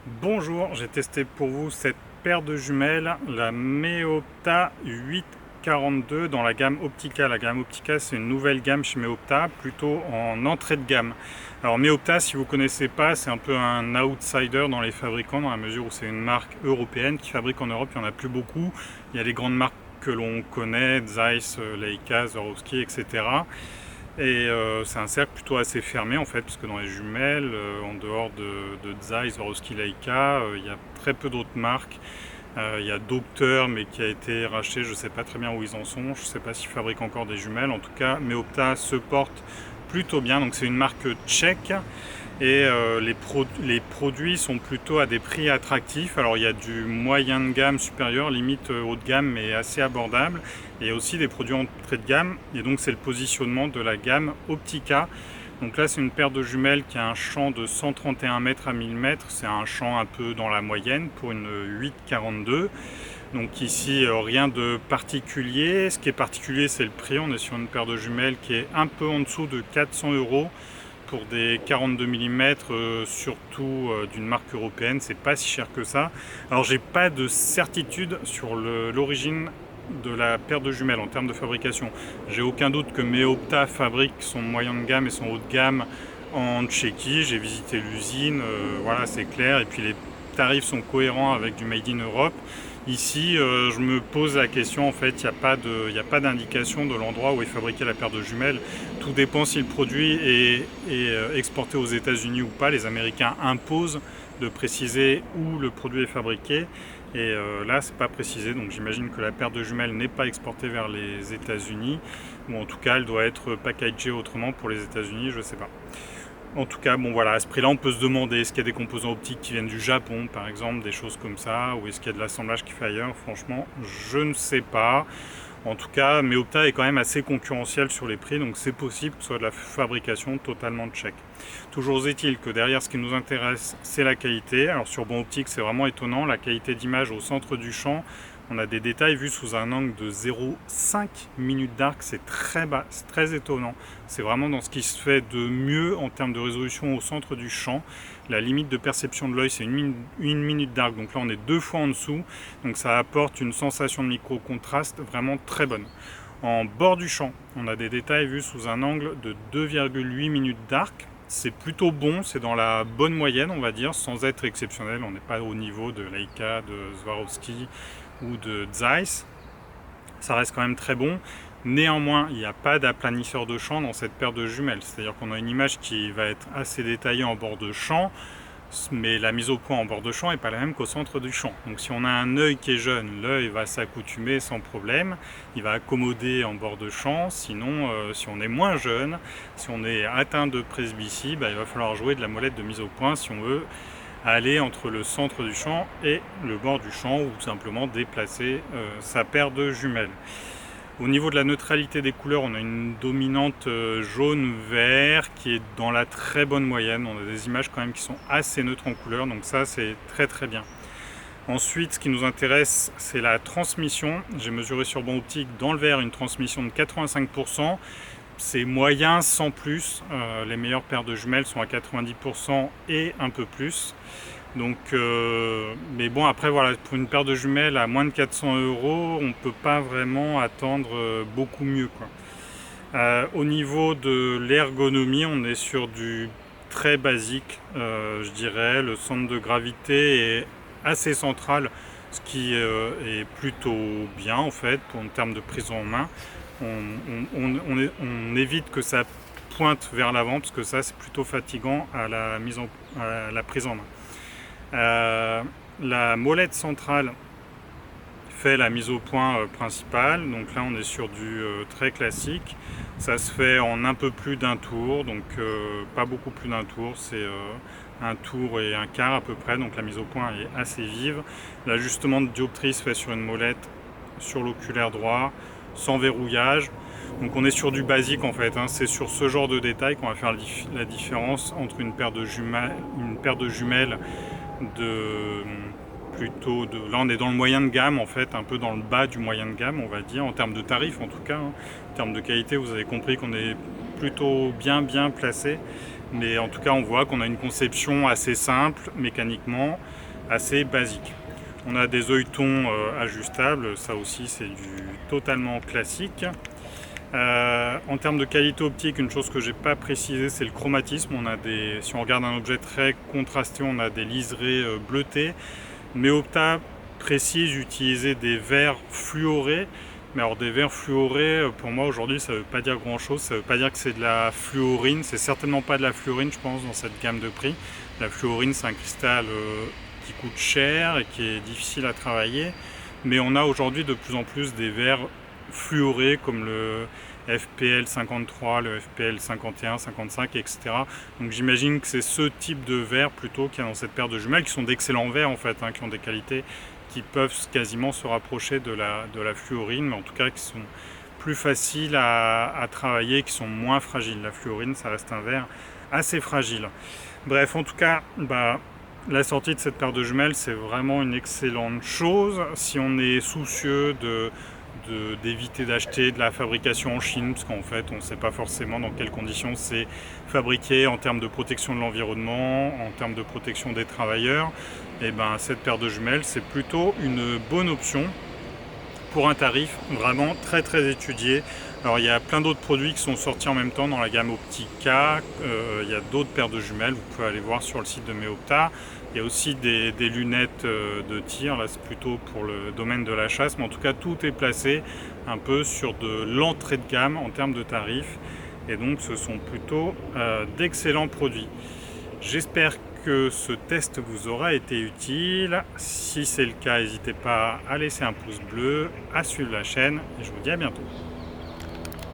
Bonjour, j'ai testé pour vous cette paire de jumelles, la Meopta 842 dans la gamme Optica. La gamme Optica, c'est une nouvelle gamme chez Meopta, plutôt en entrée de gamme. Alors Meopta, si vous ne connaissez pas, c'est un peu un outsider dans les fabricants, dans la mesure où c'est une marque européenne qui fabrique en Europe. Il n'y en a plus beaucoup. Il y a les grandes marques que l'on connaît, Zeiss, Leica, Swarovski, etc. Et c'est un cercle plutôt assez fermé en fait, parce que dans les jumelles, en dehors de Zeiss, Swarovski, Leica, il y a très peu d'autres marques. Il y a Docteur, mais qui a été racheté, je ne sais pas très bien où ils en sont, je ne sais pas s'ils fabriquent encore des jumelles. En tout cas, Meopta se porte plutôt bien, donc c'est une marque tchèque. Et les produits sont plutôt à des prix attractifs. Alors il y a du moyen de gamme supérieur, limite haut de gamme, mais assez abordable. Et il y a aussi des produits entrée de gamme. Et donc c'est le positionnement de la gamme Optica. Donc là c'est une paire de jumelles qui a un champ de 131 mètres à 1000 mètres. C'est un champ un peu dans la moyenne pour une 842. Donc ici rien de particulier. Ce qui est particulier c'est le prix. On est sur une paire de jumelles qui est un peu en dessous de 400 € pour des 42 mm, surtout d'une marque européenne. C'est pas si cher que ça. Alors j'ai pas de certitude sur l'origine de la paire de jumelles en termes de fabrication. J'ai aucun doute que Meopta fabrique son moyen de gamme et son haut de gamme en Tchéquie. J'ai visité l'usine, voilà, c'est clair. Et puis les tarifs sont cohérents avec du Made in Europe. Ici, je me pose la question, en fait, il n'y a pas d'indication de l'endroit où est fabriquée la paire de jumelles. Tout dépend si le produit est exporté aux États-Unis ou pas. Les Américains imposent de préciser où le produit est fabriqué. Et là, c'est pas précisé, donc j'imagine que la paire de jumelles n'est pas exportée vers les États-Unis, ou en tout cas, elle doit être packagée autrement pour les États-Unis, je sais pas. En tout cas, bon voilà, à ce prix-là, on peut se demander est-ce qu'il y a des composants optiques qui viennent du Japon, par exemple, des choses comme ça, ou est-ce qu'il y a de l'assemblage qui fait ailleurs. Franchement, je ne sais pas. En tout cas, Meopta est quand même assez concurrentiel sur les prix, donc c'est possible que ce soit de la fabrication totalement tchèque. Toujours est-il que derrière, ce qui nous intéresse, c'est la qualité. Alors sur Bon Optique, c'est vraiment étonnant, la qualité d'image au centre du champ. On a des détails vus sous un angle de 0,5 minutes d'arc, c'est très bas, c'est très étonnant. C'est vraiment dans ce qui se fait de mieux en termes de résolution au centre du champ. La limite de perception de l'œil, c'est une minute d'arc, donc là on est 2 fois en dessous. Donc ça apporte une sensation de micro-contraste vraiment très bonne. En bord du champ, on a des détails vus sous un angle de 2,8 minutes d'arc. C'est plutôt bon, c'est dans la bonne moyenne, on va dire, sans être exceptionnel. On n'est pas au niveau de Leica, de Swarovski ou de Zeiss. Ça reste quand même très bon. Néanmoins, il n'y a pas d'aplanisseur de champ dans cette paire de jumelles. C'est-à-dire qu'on a une image qui va être assez détaillée en bord de champ, mais la mise au point en bord de champ n'est pas la même qu'au centre du champ. Donc si on a un œil qui est jeune, l'œil va s'accoutumer sans problème, il va accommoder en bord de champ. Sinon, si on est moins jeune, si on est atteint de presbytie, il va falloir jouer de la molette de mise au point si on veut aller entre le centre du champ et le bord du champ, ou simplement déplacer sa paire de jumelles. Au niveau de la neutralité des couleurs, on a une dominante jaune-vert qui est dans la très bonne moyenne. On a des images quand même qui sont assez neutres en couleurs, donc ça c'est très très bien. Ensuite, ce qui nous intéresse, c'est la transmission. J'ai mesuré sur Bon Optique dans le vert une transmission de 85%. C'est moyen sans plus. Les meilleures paires de jumelles sont à 90% et un peu plus. Donc, mais bon, après voilà, pour une paire de jumelles à moins de 400 €, on ne peut pas vraiment attendre beaucoup mieux, quoi. Au niveau de l'ergonomie, on est sur du très basique, je dirais. Le centre de gravité est assez central, ce qui est plutôt bien en fait, en termes de prise en main. On évite que ça pointe vers l'avant, parce que ça c'est plutôt fatigant à la prise en main. La molette centrale fait la mise au point principale, donc là on est sur du très classique. Ça se fait en un peu plus d'un tour, donc pas beaucoup plus d'un tour, c'est un tour et un quart à peu près, donc la mise au point est assez vive. L'ajustement de dioptrie se fait sur une molette sur l'oculaire droit, sans verrouillage. Donc on est sur du basique en fait, hein. C'est sur ce genre de détails qu'on va faire la différence entre une paire de jumelles là on est dans le moyen de gamme en fait, un peu dans le bas du moyen de gamme on va dire, en termes de tarifs en tout cas, hein. En termes de qualité, vous avez compris qu'on est plutôt bien placé. Mais en tout cas, on voit qu'on a une conception assez simple, mécaniquement, assez basique. On a des œilletons ajustables, ça aussi c'est du totalement classique. En termes de qualité optique, une chose que j'ai pas précisé, c'est le chromatisme. Si on regarde un objet très contrasté, on a des liserés bleutés. Meopta précise utiliser des verres fluorés. Mais alors des verres fluorés, pour moi aujourd'hui, ça veut pas dire grand chose. Ça veut pas dire que c'est de la fluorine. C'est certainement pas de la fluorine, je pense, dans cette gamme de prix. La fluorine, c'est un cristal qui coûte cher et qui est difficile à travailler. Mais on a aujourd'hui de plus en plus des verres fluorés comme le FPL 53, le FPL 51, 55, etc. Donc j'imagine que c'est ce type de verre plutôt qu'il y a dans cette paire de jumelles, qui sont d'excellents verres en fait, qui ont des qualités qui peuvent quasiment se rapprocher de la fluorine, mais en tout cas qui sont plus faciles à travailler, qui sont moins fragiles. La fluorine, ça reste un verre assez fragile. Bref, en tout cas, la sortie de cette paire de jumelles, c'est vraiment une excellente chose si on est soucieux d'éviter d'acheter de la fabrication en Chine, parce qu'en fait on ne sait pas forcément dans quelles conditions c'est fabriqué en termes de protection de l'environnement, en termes de protection des travailleurs. Et cette paire de jumelles, c'est plutôt une bonne option pour un tarif vraiment très très étudié. Alors il y a plein d'autres produits qui sont sortis en même temps dans la gamme Optica, il y a d'autres paires de jumelles, vous pouvez aller voir sur le site de Meopta. Il y a aussi des lunettes de tir, là c'est plutôt pour le domaine de la chasse, mais en tout cas tout est placé un peu sur de l'entrée de gamme en termes de tarifs, et donc ce sont plutôt d'excellents produits. J'espère que ce test vous aura été utile. Si c'est le cas, n'hésitez pas à laisser un pouce bleu, à suivre la chaîne, et je vous dis à bientôt.